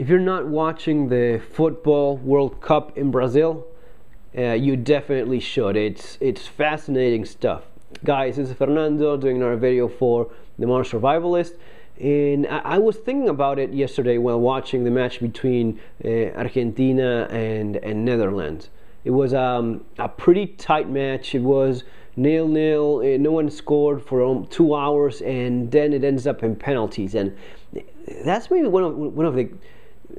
If you're not watching the Football World Cup in Brazil, you definitely should. It's fascinating stuff. Guys, this is Fernando doing another video for the Modern Survivalist. And I was thinking about it yesterday while watching the match between Argentina and Netherlands. It was a pretty tight match. It was 0-0. No one scored for 2 hours, and then it ends up in penalties. And that's maybe one of the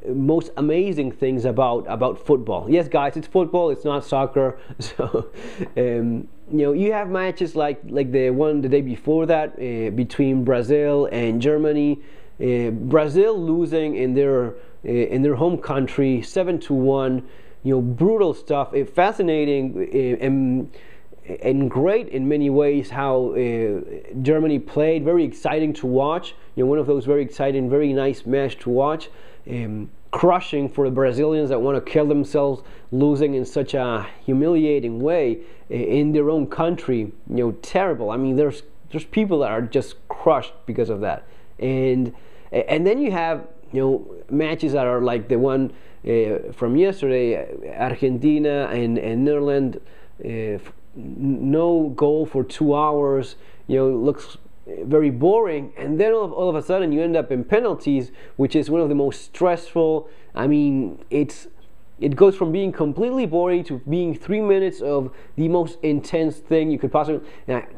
most amazing things about football. Yes, guys, it's football. It's not soccer. So you have matches like the one the day before that between Brazil and Germany. Brazil losing in their home country 7-1. Brutal stuff. Fascinating and great in many ways how Germany played. Very exciting to watch. One of those very exciting, very nice match to watch. Crushing for the Brazilians that want to kill themselves, losing in such a humiliating way in their own country. Terrible. I mean, there's people that are just crushed because of that. And then you have matches that are like the one from yesterday, Argentina and Netherlands. No goal for 2 hours. Looks very boring, and then all of a sudden you end up in penalties, which is one of the most stressful. I mean, it goes from being completely boring to being 3 minutes of the most intense thing you could possibly.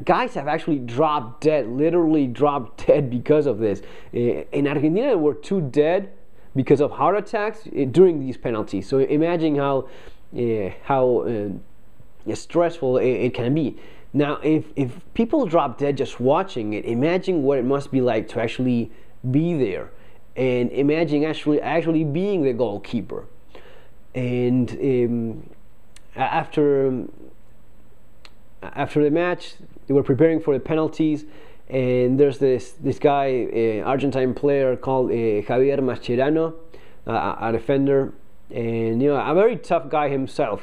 Guys have actually dropped dead, literally dropped dead because of this. In Argentina, there were 2 dead because of heart attacks during these penalties. So imagine how stressful it can be. Now, if people drop dead just watching it, imagine what it must be like to actually be there, and imagine actually being the goalkeeper. And after the match, they were preparing for the penalties, and there's this guy, Argentine player called Javier Mascherano, a defender, and a very tough guy himself.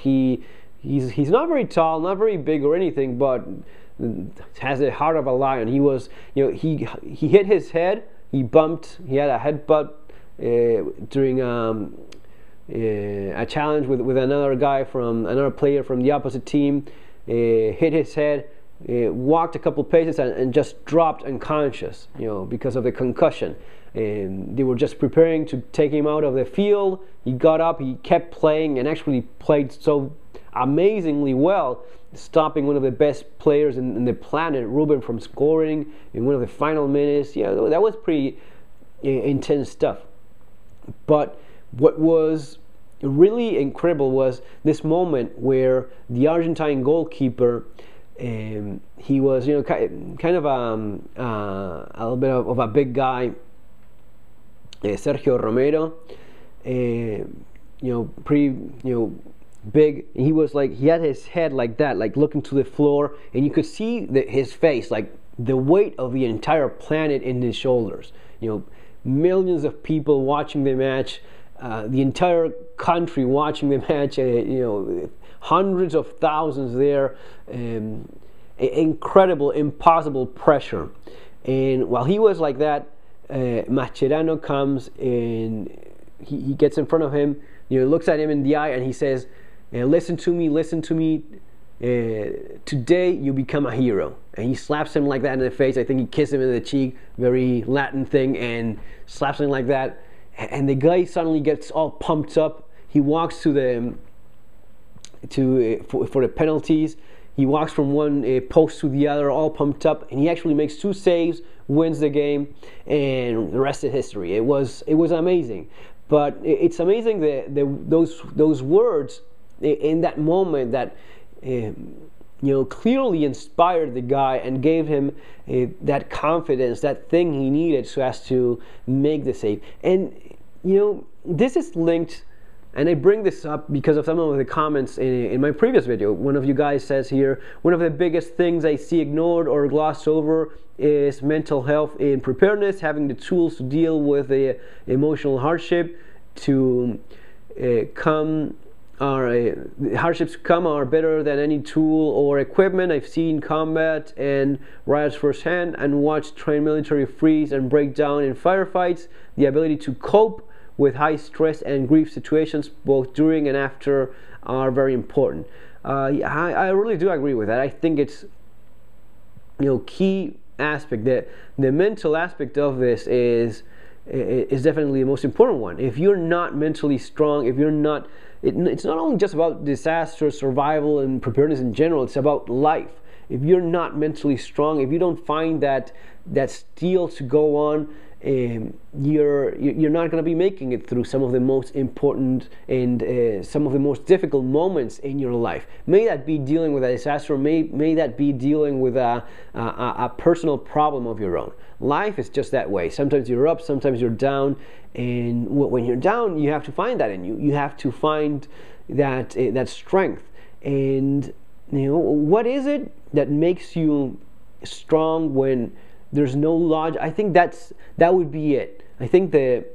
He's not very tall, not very big or anything, but has the heart of a lion. He was, he hit his head. He bumped. He had a headbutt during a challenge with another player from the opposite team. Hit his head. Walked a couple paces and just dropped unconscious. Because of the concussion. And they were just preparing to take him out of the field. He got up. He kept playing and actually played so amazingly well, stopping one of the best players in the planet, Ruben, from scoring in one of the final minutes. That was pretty intense stuff. But what was really incredible was this moment where the Argentine goalkeeper, he was kind of a little bit of a big guy, Sergio Romero, pretty big. He was he had his head like that, looking to the floor, and you could see his face, like the weight of the entire planet in his shoulders. Millions of people watching the match, the entire country watching the match. Hundreds of thousands there. Incredible, impossible pressure. And while he was like that, Mascherano comes and he gets in front of him. Looks at him in the eye and he says, listen to me, today you become a hero. And he slaps him like that in the face. I think he kissed him in the cheek, very Latin thing, and slaps him like that. And the guy suddenly gets all pumped up. He walks for the penalties. He walks from one post to the other, all pumped up, and he actually makes 2 saves, wins the game, and the rest is history. It was amazing. But it's amazing that those words in that moment that clearly inspired the guy and gave him that confidence, that thing he needed so as to make the save. And this is linked, and I bring this up because of some of the comments in my previous video. One of you guys says here, one of the biggest things I see ignored or glossed over is mental health in preparedness, having the tools to deal with the emotional hardship hardships come are better than any tool or equipment. I've seen combat and riots firsthand and watched trained military freeze and break down in firefights. The ability to cope with high stress and grief situations, both during and after, are very important. I really do agree with that. I think it's key aspect. The mental aspect of this is definitely the most important one. If you're not mentally strong, if you're not, it's not only just about disaster, survival, and preparedness in general. It's about life. If you're not mentally strong, if you don't find that steel to go on, you're not going to be making it through some of the most important and some of the most difficult moments in your life. May that be dealing with a disaster, may that be dealing with a personal problem of your own. Life is just that way. Sometimes you're up, sometimes you're down, and when you're down, you have to find that in you. You have to find that strength. And what is it that makes you strong when there's no logic? I think that would be it. I think the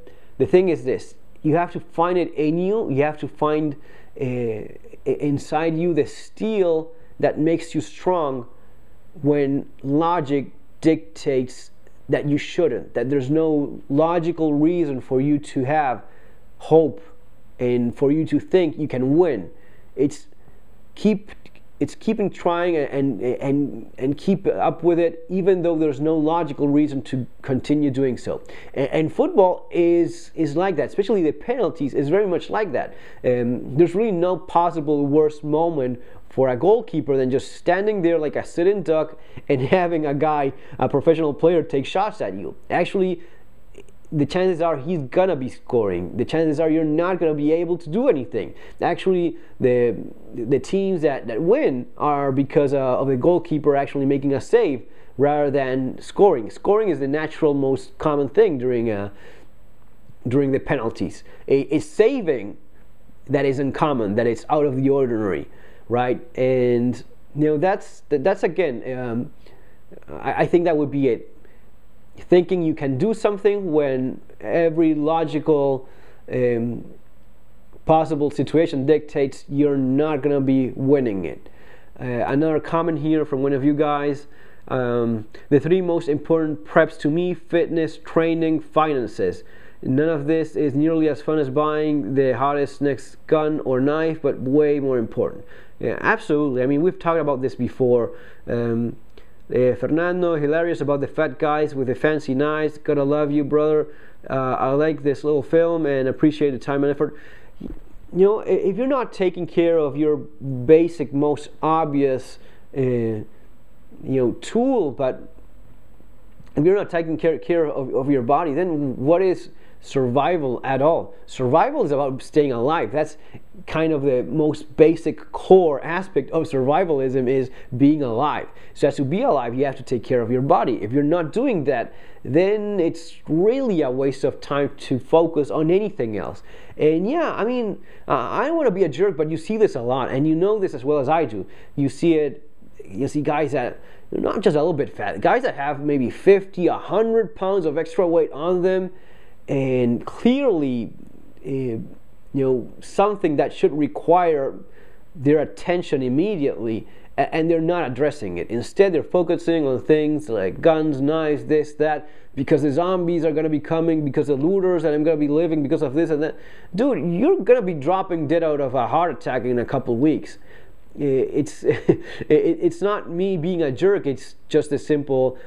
thing is this: you have to find it in you. You have to find inside you the steel that makes you strong when logic dictates that you shouldn't. That there's no logical reason for you to have hope and for you to think you can win. It's keeping trying and keep up with it, even though there's no logical reason to continue doing so. And football is like that, especially the penalties is very much like that. There's really no possible worse moment for a goalkeeper than just standing there like a sitting duck and having a professional player, take shots at you. Actually, the chances are he's gonna be scoring. The chances are you're not gonna be able to do anything. Actually, the teams that win are because of the goalkeeper actually making a save rather than scoring. Scoring is the natural, most common thing during the penalties. A saving that is uncommon, that is out of the ordinary, right? And that's again. I think that would be it. Thinking you can do something when every logical possible situation dictates you're not going to be winning it. Another comment here from one of you guys: the 3 most important preps to me: fitness, training, finances. None of this is nearly as fun as buying the hottest next gun or knife, but way more important. Yeah, absolutely. I mean, we've talked about this before. Fernando, hilarious about the fat guys with the fancy knives. Gotta love you, brother. I like this little film and appreciate the time and effort. If you're not taking care of your basic, most obvious, tool, but if you're not taking care of your body, then what is survival at all? Survival is about staying alive. That's kind of the most basic core aspect of survivalism, is being alive. So as to be alive, you have to take care of your body. If you're not doing that, then it's really a waste of time to focus on anything else. And yeah, I mean, I don't want to be a jerk, but you see this a lot, and you know this as well as I do. You see guys that not just a little bit fat, guys that have maybe 50, 100 pounds of extra weight on them, and clearly something that should require their attention immediately, and they're not addressing it. Instead, they're focusing on things like guns, knives, this, that, because the zombies are going to be coming, because the looters, and I'm going to be living because of this and that. Dude, you're going to be dropping dead out of a heart attack in a couple weeks. It's not me being a jerk. It's just a simple,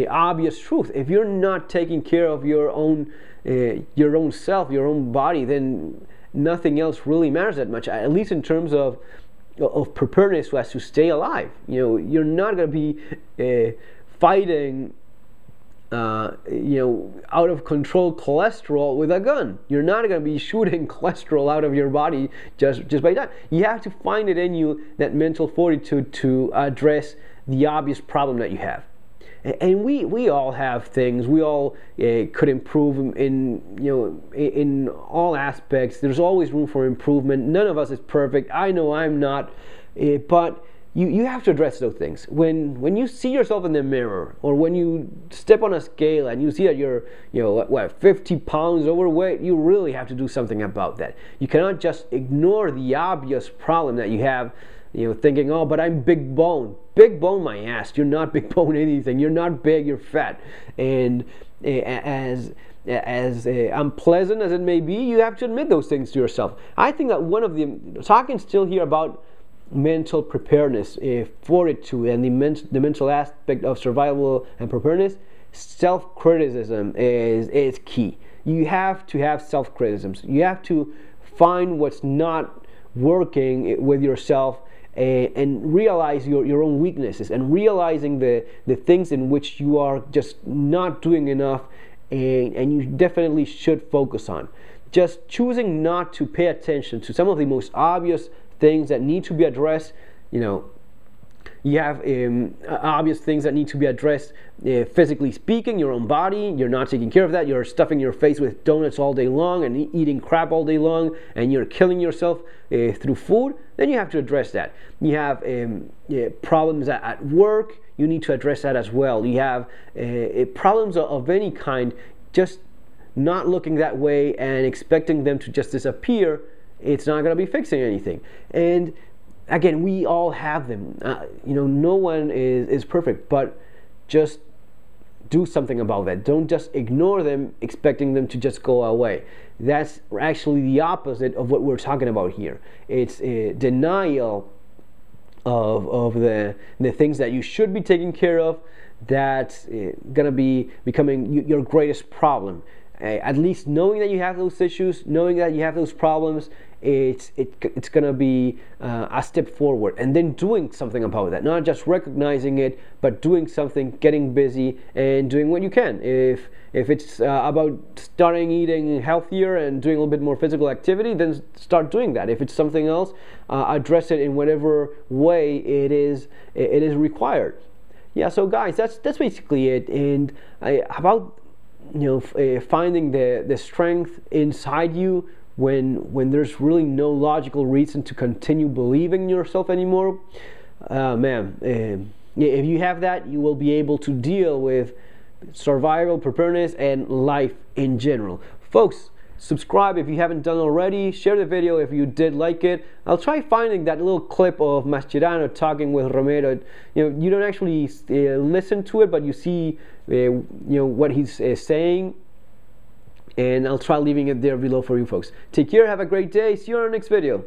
obvious truth. If you're not taking care of your own self, your own body, then nothing else really matters that much. At least in terms of preparedness, so as to stay alive. You're not going to be fighting out of control cholesterol with a gun. You're not going to be shooting cholesterol out of your body just by that. You have to find it in you, that mental fortitude, to address the obvious problem that you have. And we all have things. We all could improve in all aspects. There's always room for improvement. None of us is perfect. I know I'm not, but you have to address those things. When you see yourself in the mirror, or when you step on a scale and you see that you're 50 pounds overweight, you really have to do something about that. You cannot just ignore the obvious problem that you have, thinking, oh, but I'm big bone. Big bone my ass. You're not big bone anything. You're not big, you're fat. And as as unpleasant as it may be, you have to admit those things to yourself. I think that one of the, talking still here about mental preparedness, fortitude, and the mental aspect of survival and preparedness, self-criticism is key. You have to have self-criticisms. You have to find what's not working with yourself, and realize your own weaknesses, and realizing the things in which you are just not doing enough, and you definitely should focus on. Just choosing not to pay attention to some of the most obvious things that need to be addressed. You have obvious things that need to be addressed, physically speaking, your own body. You're not taking care of that. You're stuffing your face with donuts all day long and eating crap all day long, and you're killing yourself through food. Then you have to address that. You have problems at work. You need to address that as well. You have problems of any kind. Just not looking that way and expecting them to just disappear, it's not going to be fixing anything. And again, we all have them. No one is perfect, but just do something about that. Don't just ignore them, expecting them to just go away. That's actually the opposite of what we're talking about here. It's a denial of the things that you should be taking care of. That's gonna be becoming your greatest problem. At least knowing that you have those issues, knowing that you have those problems, it's gonna be a step forward. And then doing something about that, not just recognizing it, but doing something, getting busy, and doing what you can. If it's about starting eating healthier and doing a little bit more physical activity, then start doing that. If it's something else, address it in whatever way it is required. Yeah. So guys, that's basically it. And about finding the strength inside you when there's really no logical reason to continue believing in yourself anymore. If you have that, you will be able to deal with survival, preparedness, and life in general. Folks, subscribe if you haven't done already. Share the video if you did like it. I'll try finding that little clip of Mascherano talking with Romero. You don't actually listen to it, but you see what he's saying. And I'll try leaving it there below for you folks. Take care, have a great day, see you on our next video.